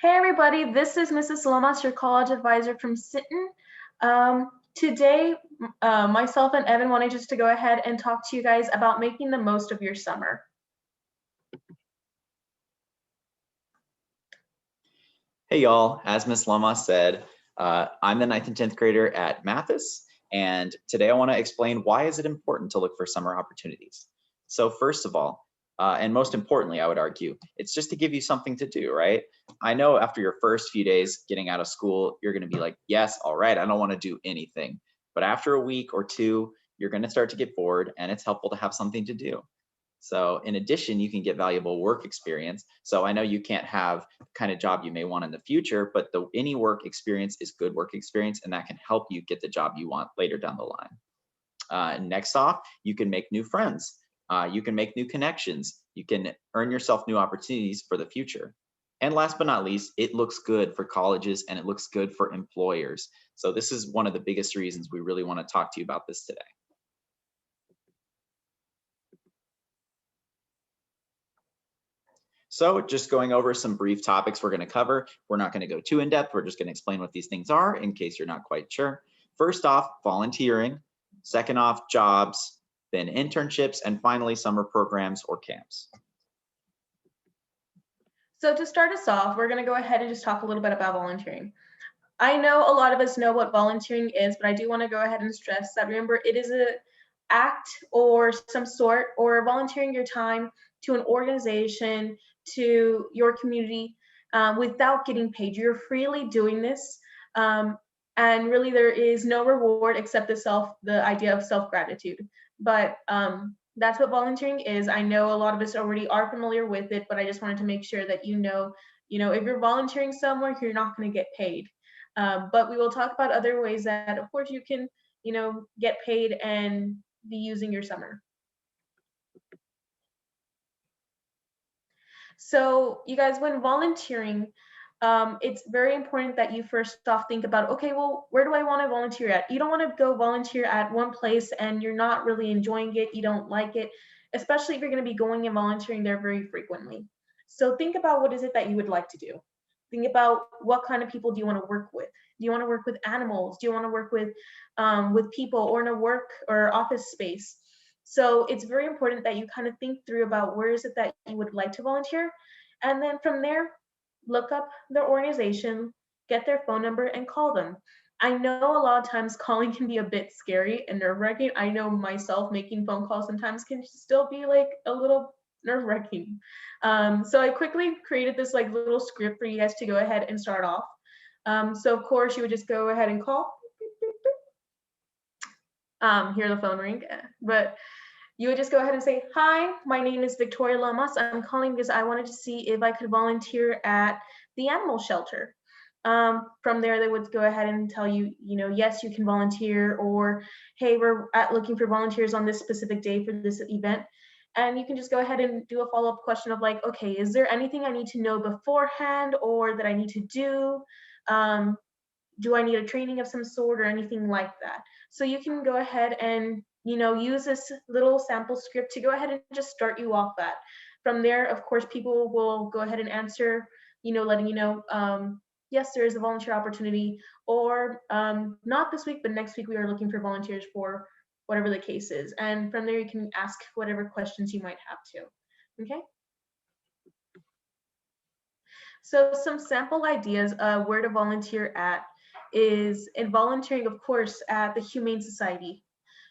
Hey everybody, this is Mrs. Lomas, your college advisor from Sitten. Today, myself and Evan wanted just to go ahead and talk to you guys about making the most of your summer. Hey y'all, as Miss Lomas said, I'm the 9th and 10th grader at Mathis, and today I want to explain why is it important to look for summer opportunities. So first of all, and most importantly, I would argue, it's just to give you something to do, right? I know after your first few days getting out of school, you're going to be like, yes, all right, I don't want to do anything. But after a week or two, you're going to start to get bored, and it's helpful to have something to do. So in addition, you can get valuable work experience. So I know you can't have the kind of job you may want in the future, but any work experience is good work experience, and that can help you get the job you want later down the line. Next off, you can make new friends. You can make new connections. You can earn yourself new opportunities for the future. And last but not least, it looks good for colleges and it looks good for employers. So this is one of the biggest reasons we really want to talk to you about this today. So just going over some brief topics we're going to cover. We're not going to go too in depth. We're just going to explain what these things are in case you're not quite sure. First off, volunteering. Second off, jobs. Then internships. And finally, summer programs or camps. So to start us off, we're going to go ahead and just talk a little bit about volunteering. I know a lot of us know what volunteering is, but I do want to go ahead and stress that remember it is an act or some sort or volunteering your time to an organization, to your community without getting paid. You're freely doing this. And really there is no reward except the idea of self-gratitude. But that's what volunteering is. I know a lot of us already are familiar with it, but I just wanted to make sure that you know, if you're volunteering somewhere, you're not going to get paid. But we will talk about other ways that, of course, you can, get paid and be using your summer. So you guys, when volunteering, it's very important that you first off think about, okay, well, where do I want to volunteer at? You don't want to go volunteer at one place and you're not really enjoying it, you don't like it, especially if you're going to be going and volunteering there very frequently. So think about what is it that you would like to do. Think about what kind of people do you want to work with. Do you want to work with animals? Do you want to work with people or in a work or office space? So it's very important that you kind of think through about where is it that you would like to volunteer. And then from there, look up their organization, get their phone number, and call them. I know a lot of times calling can be a bit scary and nerve wracking. I know myself making phone calls sometimes can still be like a little nerve wracking. So I quickly created this like little script for you guys to go ahead and start off. So of course you would just go ahead and call. Hear the phone ring, but you would just go ahead and say, hi, my name is Victoria Lamas. I'm calling because I wanted to see if I could volunteer at the animal shelter. From there, they would go ahead and tell you, yes, you can volunteer, or hey, we're looking for volunteers on this specific day for this event. And you can just go ahead and do a follow-up question of like, okay, is there anything I need to know beforehand or that I need to do? Do I need a training of some sort or anything like that? So you can go ahead and use this little sample script to go ahead and just start you off at. From there, of course, people will go ahead and answer, letting you know, yes, there is a volunteer opportunity, or not this week, but next week we are looking for volunteers for whatever the case is. And from there, you can ask whatever questions you might have to. Okay. So some sample ideas where to volunteer at is in volunteering, of course, at the Humane Society.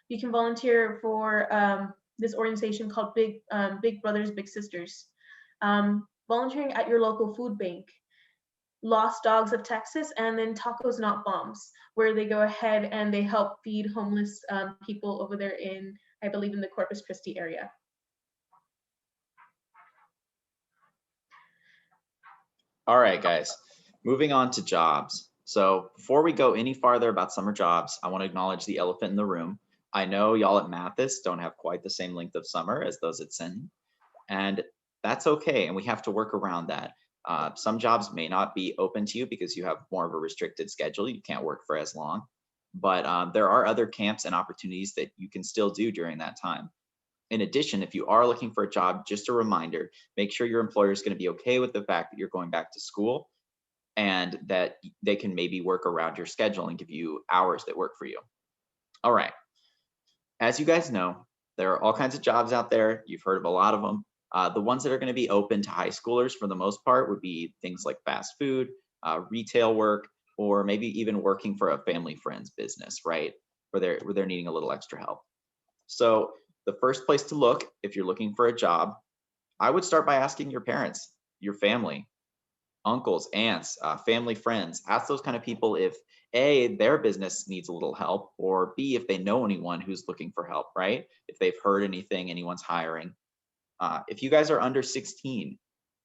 You can volunteer for this organization called Big Brothers Big Sisters. Volunteering at your local food bank, Lost Dogs of Texas, and then Tacos Not Bombs, where they go ahead and they help feed homeless people over there in, I believe, in the Corpus Christi area. All right, guys, moving on to jobs. So before we go any farther about summer jobs, I want to acknowledge the elephant in the room. I know y'all at Mathis don't have quite the same length of summer as those at Sinton, and that's okay, and we have to work around that. Some jobs may not be open to you because you have more of a restricted schedule. You can't work for as long, but there are other camps and opportunities that you can still do during that time. In addition, if you are looking for a job, just a reminder, make sure your employer is going to be okay with the fact that you're going back to school. and that they can maybe work around your schedule and give you hours that work for you. All right. As you guys know, there are all kinds of jobs out there. You've heard of a lot of them. The ones that are going to be open to high schoolers for the most part would be things like fast food, retail work, or maybe even working for a family friend's business, right? Where they're needing a little extra help. So the first place to look if you're looking for a job, I would start by asking your parents, your family, uncles, aunts, family, friends. Ask those kind of people if A, their business needs a little help, or B, if they know anyone who's looking for help, right? If they've heard anything, anyone's hiring. If you guys are under 16,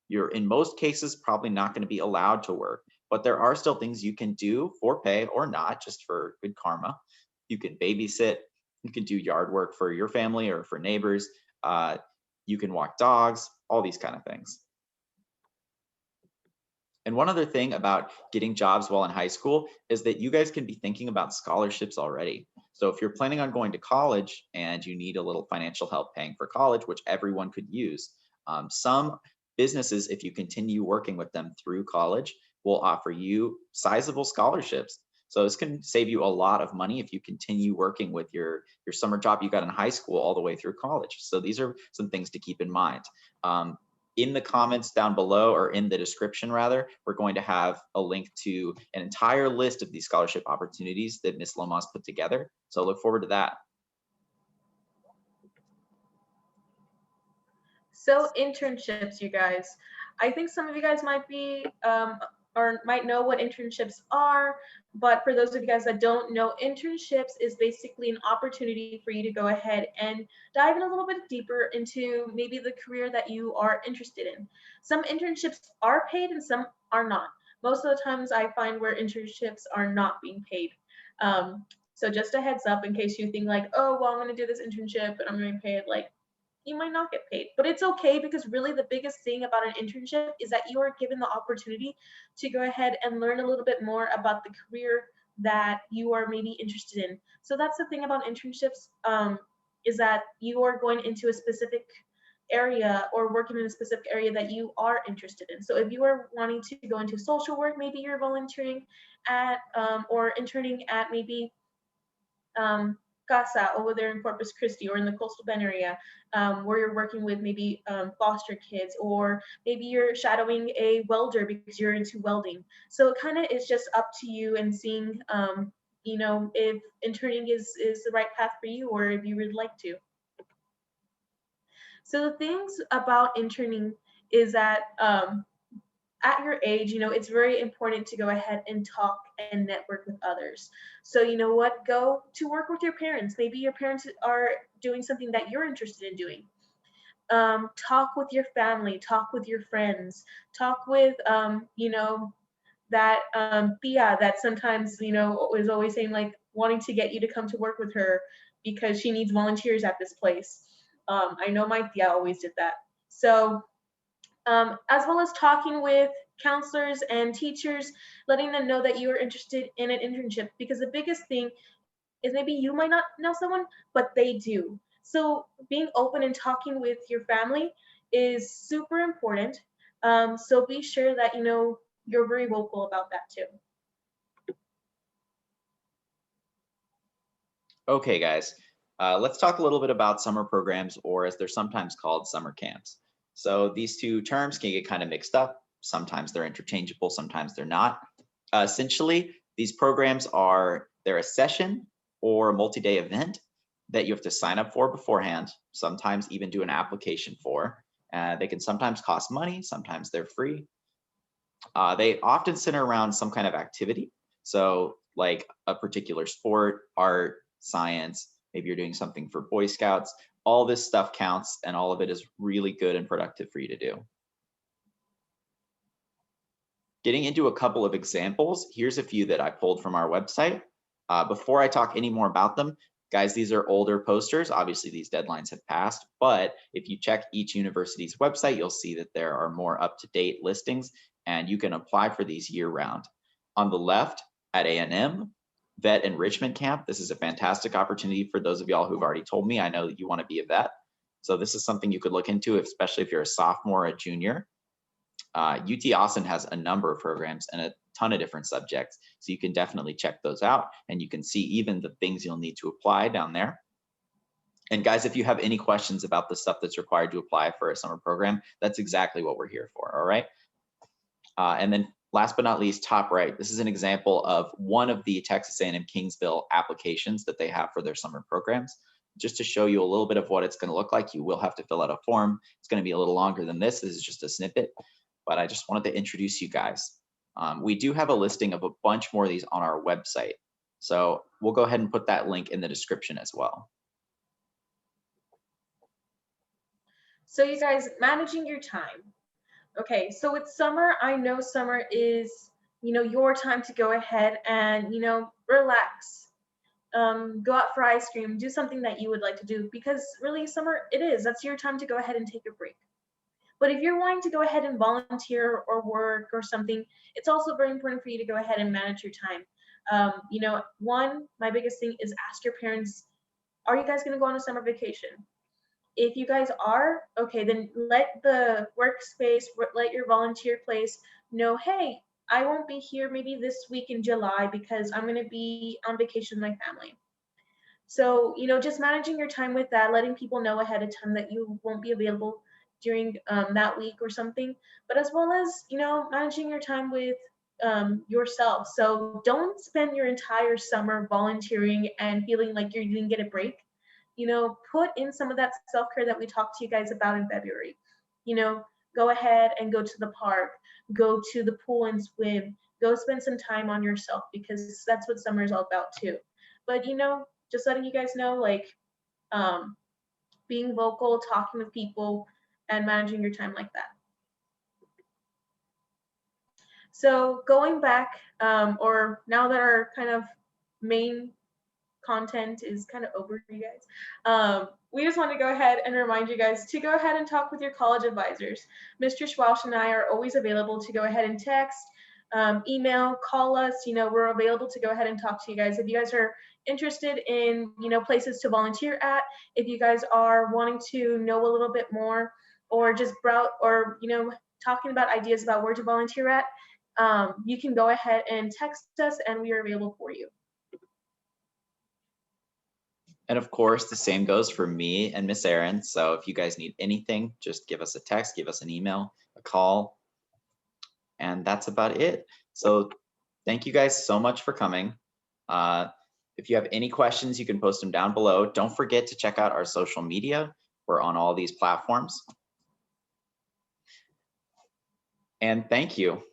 you're in most cases probably not going to be allowed to work, but there are still things you can do for pay or not, just for good karma. You can babysit, you can do yard work for your family or for neighbors, uh, you can walk dogs, all these kind of things. And one other thing about getting jobs while in high school is that you guys can be thinking about scholarships already. So if you're planning on going to college and you need a little financial help paying for college, which everyone could use, some businesses, if you continue working with them through college, will offer you sizable scholarships. So this can save you a lot of money if you continue working with your summer job you got in high school all the way through college. So these are some things to keep in mind. In the comments down below, or in the description rather, we're going to have a link to an entire list of these scholarship opportunities that Ms. Lomas put together. So look forward to that. So internships, you guys. I think some of you guys might be or might know what internships are, but for those of you guys that don't know, internships is basically an opportunity for you to go ahead and dive in a little bit deeper into maybe the career that you are interested in. Some internships are paid and some are not. Most of the times I find where internships are not being paid. So just a heads up in case you think like, oh, well, I'm going to do this internship and I'm going to be paid like you might not get paid, but it's okay because really the biggest thing about an internship is that you are given the opportunity to go ahead and learn a little bit more about the career that you are maybe interested in. So that's the thing about internships, is that you are going into a specific area or working in a specific area that you are interested in. So if you are wanting to go into social work, maybe you're volunteering at or interning at maybe Casa over there in Corpus Christi or in the coastal Bend area, where you're working with maybe foster kids, or maybe you're shadowing a welder because you're into welding. So it kind of is just up to you and seeing, if interning is the right path for you or if you would like to. So the things about interning is that at your age, it's very important to go ahead and talk and network with others. So, you know what? Go to work with your parents. Maybe your parents are doing something that you're interested in doing. Talk with your family, talk with your friends, talk with, that Tia that sometimes, is always saying like wanting to get you to come to work with her because she needs volunteers at this place. I know my Tia always did that. So, as well as talking with counselors and teachers, letting them know that you are interested in an internship. Because the biggest thing is maybe you might not know someone, but they do. So being open and talking with your family is super important. So be sure that you're very vocal about that too. Okay, guys, let's talk a little bit about summer programs, or as they're sometimes called, summer camps. So these two terms can get kind of mixed up. Sometimes they're interchangeable, sometimes they're not. Essentially, these programs they're a session or a multi-day event that you have to sign up for beforehand, sometimes even do an application for. They can sometimes cost money, sometimes they're free. They often center around some kind of activity. So like a particular sport, art, science, maybe you're doing something for Boy Scouts. All this stuff counts, and all of it is really good and productive for you to do. Getting into a couple of examples, here's a few that I pulled from our website. Before I talk any more about them, guys, these are older posters. Obviously, these deadlines have passed, but if you check each university's website, you'll see that there are more up-to-date listings, and you can apply for these year-round. On the left, at A&M, Vet Enrichment Camp. This is a fantastic opportunity for those of y'all who've already told me. I know that you want to be a vet. So this is something you could look into, especially if you're a sophomore or a junior. UT Austin has a number of programs, and ton of different subjects. So you can definitely check those out, and you can see even the things you'll need to apply down there. And guys, if you have any questions about the stuff that's required to apply for a summer program, that's exactly what we're here for, all right? And then last but not least, top right, this is an example of one of the Texas A&M Kingsville applications that they have for their summer programs. Just to show you a little bit of what it's going to look like, you will have to fill out a form. It's going to be a little longer than this. This is just a snippet, but I just wanted to introduce you guys. We do have a listing of a bunch more of these on our website. So we'll go ahead and put that link in the description as well. So you guys, managing your time. Okay, so with summer, I know summer is, your time to go ahead and, relax. Go out for ice cream, do something that you would like to do, because really summer, that's your time to go ahead and take a break. But if you're wanting to go ahead and volunteer or work or something, it's also very important for you to go ahead and manage your time. One, my biggest thing is ask your parents, are you guys gonna go on a summer vacation? If you guys are, okay, then let the workspace, let your volunteer place know, hey, I won't be here maybe this week in July because I'm going to be on vacation with my family. So, just managing your time with that, letting people know ahead of time that you won't be available during that week or something, but as well as, managing your time with yourself. So don't spend your entire summer volunteering and feeling like you didn't get a break. Put in some of that self-care that we talked to you guys about in February. Go ahead and go to the park, go to the pool and swim, go spend some time on yourself, because that's what summer is all about too. But just letting you guys know, like, being vocal, talking with people, and managing your time like that. So going back, or now that our kind of main content is kind of over for you guys, we just want to go ahead and remind you guys to go ahead and talk with your college advisors. Mr. Schwalsh and I are always available to go ahead and text, email, call us. We're available to go ahead and talk to you guys. If you guys are interested in, places to volunteer at, if you guys are wanting to know a little bit more, or just browse, or, talking about ideas about where to volunteer at, you can go ahead and text us and we are available for you. And of course, the same goes for me and Miss Erin. So if you guys need anything, just give us a text, give us an email, a call, and that's about it. So thank you guys so much for coming. If you have any questions, you can post them down below. Don't forget to check out our social media. We're on all these platforms. And thank you.